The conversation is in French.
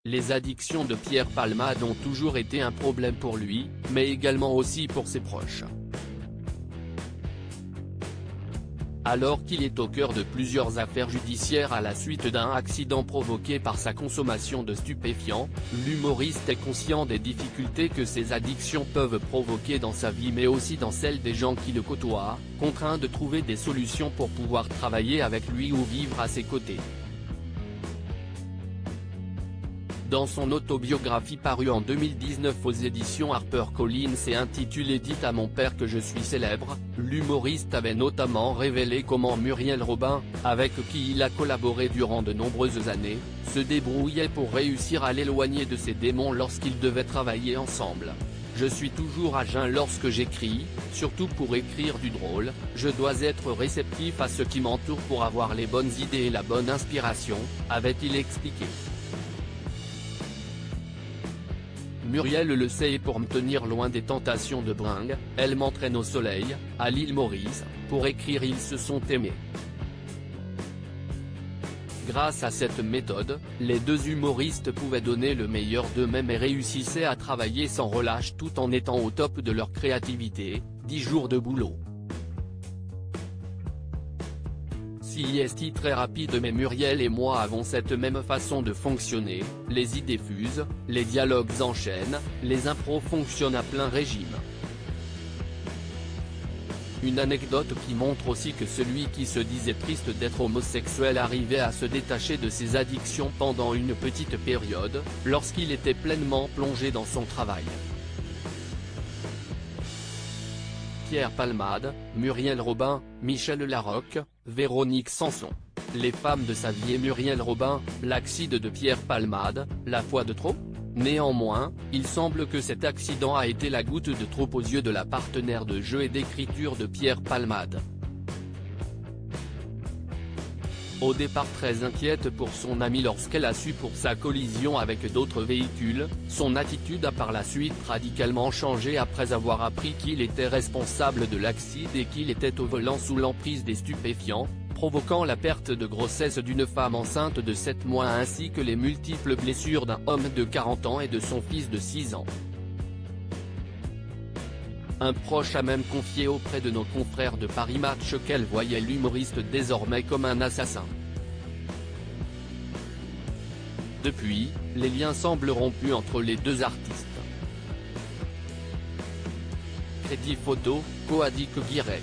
Les addictions de Pierre Palmade ont toujours été un problème pour lui, mais également aussi pour ses proches. Alors qu'il est au cœur de plusieurs affaires judiciaires à la suite d'un accident provoqué par sa consommation de stupéfiants, l'humoriste est conscient des difficultés que ces addictions peuvent provoquer dans sa vie mais aussi dans celle des gens qui le côtoient, contraints de trouver des solutions pour pouvoir travailler avec lui ou vivre à ses côtés. Dans son autobiographie parue en 2019 aux éditions HarperCollins et intitulée « Dites à mon père que je suis célèbre », l'humoriste avait notamment révélé comment Muriel Robin, avec qui il a collaboré durant de nombreuses années, se débrouillait pour réussir à l'éloigner de ses démons lorsqu'ils devaient travailler ensemble. « Je suis toujours à jeun lorsque j'écris, surtout pour écrire du drôle, je dois être réceptif à ce qui m'entoure pour avoir les bonnes idées et la bonne inspiration », avait-il expliqué. Muriel le sait et pour me tenir loin des tentations de bringue, elle m'entraîne au soleil, à l'île Maurice, pour écrire. Ils se sont aimés. Grâce à cette méthode, les deux humoristes pouvaient donner le meilleur d'eux-mêmes et réussissaient à travailler sans relâche tout en étant au top de leur créativité, 10 jours de boulot. C'est très rapide mais Muriel et moi avons cette même façon de fonctionner, les idées fusent, les dialogues enchaînent, les impros fonctionnent à plein régime. Une anecdote qui montre aussi que celui qui se disait triste d'être homosexuel arrivait à se détacher de ses addictions pendant une petite période, lorsqu'il était pleinement plongé dans son travail. Pierre Palmade, Muriel Robin, Michel Larocque, Véronique Sanson. Les femmes de sa vie et Muriel Robin, l'accident de Pierre Palmade, la fois de trop ? Néanmoins, il semble que cet accident a été la goutte de trop aux yeux de la partenaire de jeu et d'écriture de Pierre Palmade. Au départ très inquiète pour son ami lorsqu'elle a su pour sa collision avec d'autres véhicules, son attitude a par la suite radicalement changé après avoir appris qu'il était responsable de l'accident et qu'il était au volant sous l'emprise des stupéfiants, provoquant la perte de grossesse d'une femme enceinte de 7 mois ainsi que les multiples blessures d'un homme de 40 ans et de son fils de 6 ans. Un proche a même confié auprès de nos confrères de Paris Match qu'elle voyait l'humoriste désormais comme un assassin. Depuis, les liens semblent rompus entre les deux artistes. Crédit photo, Coadic Guirec.